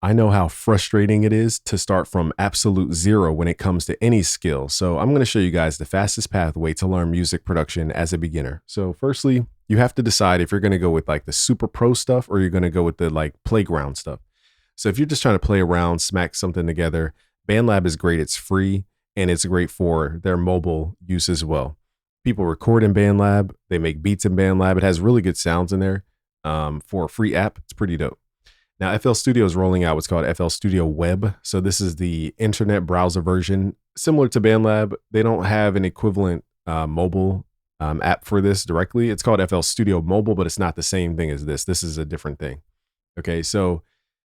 I know how frustrating it is to start from absolute zero when it comes to any skill. So I'm going to show you guys the fastest pathway to learn music production as a beginner. So firstly, you have to decide if you're going to go with like the super pro stuff or you're going to go with the like playground stuff. So if you're just trying to play around, smack something together, BandLab is great. It's free and it's great for their mobile use as well. People record in BandLab. They make beats in BandLab. It has really good sounds in there. For a free app, it's pretty dope. Now, FL Studio is rolling out what's called FL Studio Web. So this is the internet browser version, similar to BandLab. They don't have an equivalent mobile app for this directly. It's called FL Studio Mobile, but it's not the same thing as this. This is a different thing. Okay, so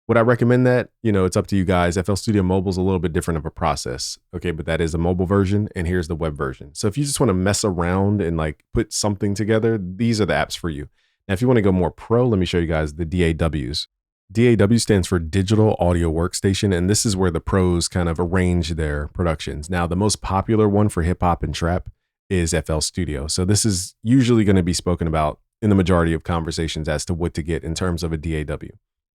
would I recommend that? You know, it's up to you guys. FL Studio Mobile is a little bit different of a process. Okay, but that is a mobile version, and here's the web version. So if you just want to mess around and like put something together, these are the apps for you. Now, if you want to go more pro, let me show you guys the DAWs. DAW stands for Digital Audio Workstation, and this is where the pros kind of arrange their productions. Now, the most popular one for hip hop and trap is FL Studio. So this is usually going to be spoken about in the majority of conversations as to what to get in terms of a DAW.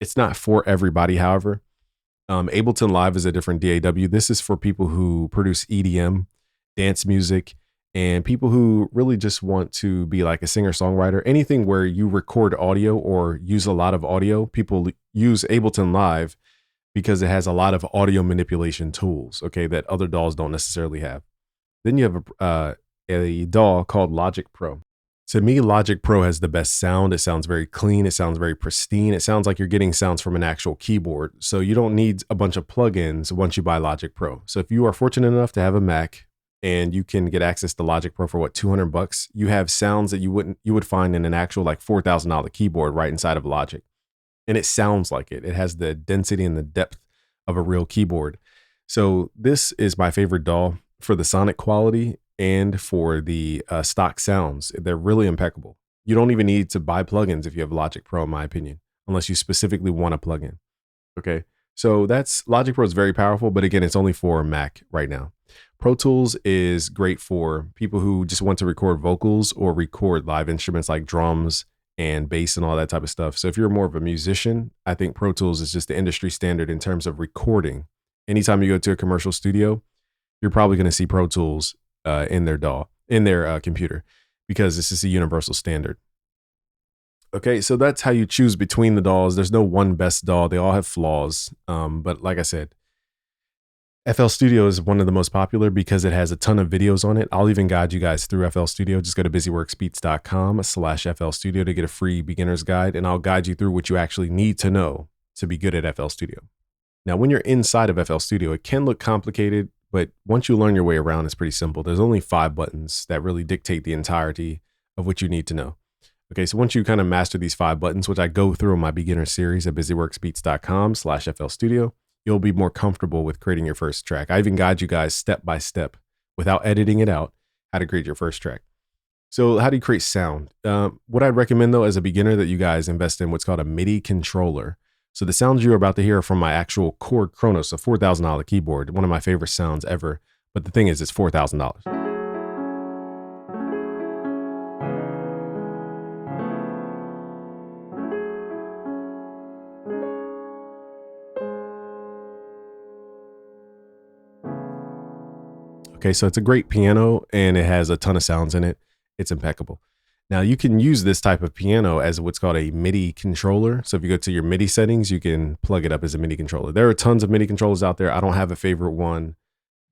It's not for everybody, however. Ableton Live is a different DAW. This is for people who produce EDM, dance music, and people who really just want to be like a singer-songwriter. Anything where you record audio or use a lot of audio, people use Ableton Live because it has a lot of audio manipulation tools, okay, that other DAWs don't necessarily have. Then you have a DAW called Logic Pro. To me, Logic Pro has the best sound. It sounds very clean. It sounds very pristine. It sounds like you're getting sounds from an actual keyboard. So you don't need a bunch of plugins once you buy Logic Pro. So if you are fortunate enough to have a Mac and you can get access to Logic Pro for what, $200, you have sounds that you would find in an actual like $4,000 keyboard right inside of Logic. And it sounds like it. It has the density and the depth of a real keyboard. So this is my favorite DAW for the sonic quality and for the stock sounds. They're really impeccable. You don't even need to buy plugins if you have Logic Pro, in my opinion, unless you specifically want a plugin. Okay, so that's Logic Pro is very powerful, but again, it's only for Mac right now. Pro Tools is great for people who just want to record vocals or record live instruments like drums and bass and all that type of stuff. So if you're more of a musician, I think Pro Tools is just the industry standard in terms of recording. Anytime you go to a commercial studio, you're probably going to see Pro Tools in their DAW, in their computer, because this is a universal standard. Okay, so that's how you choose between the DAWs. There's no one best DAW. They all have flaws. But like I said, FL Studio is one of the most popular because it has a ton of videos on it. I'll even guide you guys through FL Studio. Just go to busyworksbeats.com/FL Studio to get a free beginner's guide, and I'll guide you through what you actually need to know to be good at FL Studio. Now, when you're inside of FL Studio, it can look complicated, but once you learn your way around, it's pretty simple. There's only 5 buttons that really dictate the entirety of what you need to know. Okay, so once you kind of master these 5 buttons, which I go through in my beginner series at busyworksbeats.com/FL Studio, you'll be more comfortable with creating your first track. I even guide you guys step by step without editing it out, how to create your first track. So how do you create sound? What I'd recommend though, as a beginner, that you guys invest in what's called a MIDI controller. So the sounds you're about to hear are from my actual Chord Kronos, a $4,000 keyboard, one of my favorite sounds ever. But the thing is, it's $4,000. Okay, so it's a great piano and it has a ton of sounds in it. It's impeccable. Now you can use this type of piano as what's called a MIDI controller. So if you go to your MIDI settings, you can plug it up as a MIDI controller. There are tons of MIDI controllers out there. I don't have a favorite one.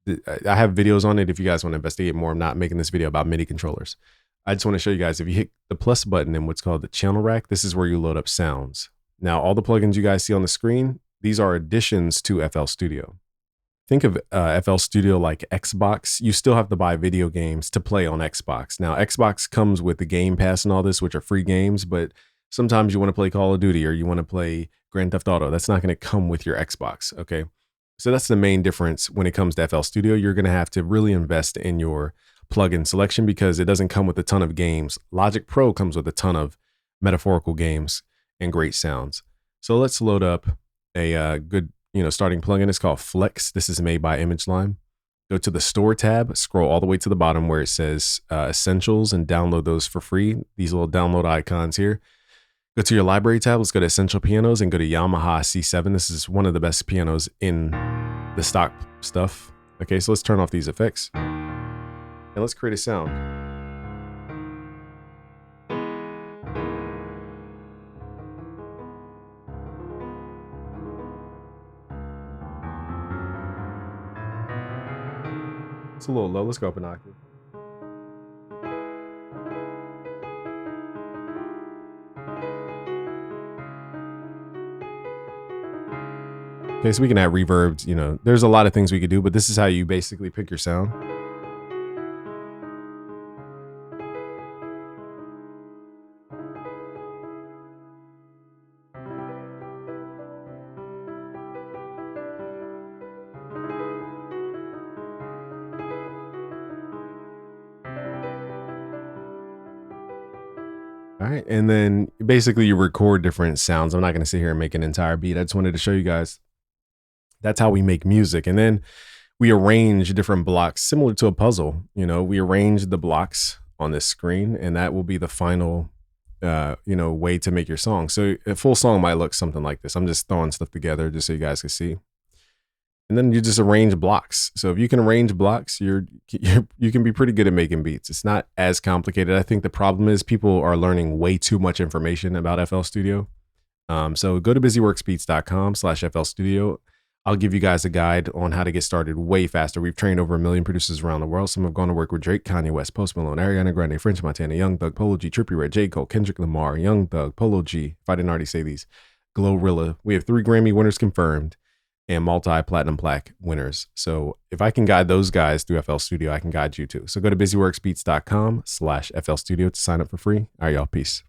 I have videos on it if you guys want to investigate more. I'm not making this video about MIDI controllers. I just want to show you guys, if you hit the plus button in what's called the channel rack, this is where you load up sounds. Now, all the plugins you guys see on the screen, these are additions to FL Studio. Think of FL Studio like Xbox. You still have to buy video games to play on Xbox. Now, Xbox comes with the Game Pass and all this, which are free games, but sometimes you want to play Call of Duty or you want to play Grand Theft Auto. That's not going to come with your Xbox, okay? So that's the main difference when it comes to FL Studio. You're going to have to really invest in your plugin selection because it doesn't come with a ton of games. Logic Pro comes with a ton of metaphorical games and great sounds. So let's load up a good starting plugin. Is called Flex. This is made by ImageLime. Go to the store tab, scroll all the way to the bottom where it says Essentials, and download those for free. These little download icons here. Go to your library tab. Let's go to Essential Pianos and go to Yamaha C7. This is one of the best pianos in the stock stuff. Okay, so let's turn off these effects and let's create a sound. It's a little low. Let's go up an octave. Okay, so we can add reverbs, you know, there's a lot of things we could do, but this is how you basically pick your sound. All right, and then basically you record different sounds. I'm not gonna sit here and make an entire beat. I just wanted to show you guys that's how we make music. And then we arrange different blocks similar to a puzzle. You know, we arrange the blocks on this screen and that will be the final, you know, way to make your song. So a full song might look something like this. I'm just throwing stuff together just so you guys can see. And then you just arrange blocks. So if you can arrange blocks, you can be pretty good at making beats. It's not as complicated. I think the problem is people are learning way too much information about FL Studio. So go to busyworksbeats.com/FL Studio. I'll give you guys a guide on how to get started way faster. We've trained over 1 million producers around the world. Some have gone to work with Drake, Kanye West, Post Malone, Ariana Grande, French Montana, Young Thug, Polo G, Trippie Redd, J. Cole, Kendrick Lamar, Young Thug, Polo G, if I didn't already say these, Glorilla. We have 3 Grammy winners confirmed and multi-platinum plaque winners. So if I can guide those guys through FL Studio, I can guide you too. So go to busyworksbeats.com/FL Studio to sign up for free. All right, y'all, peace.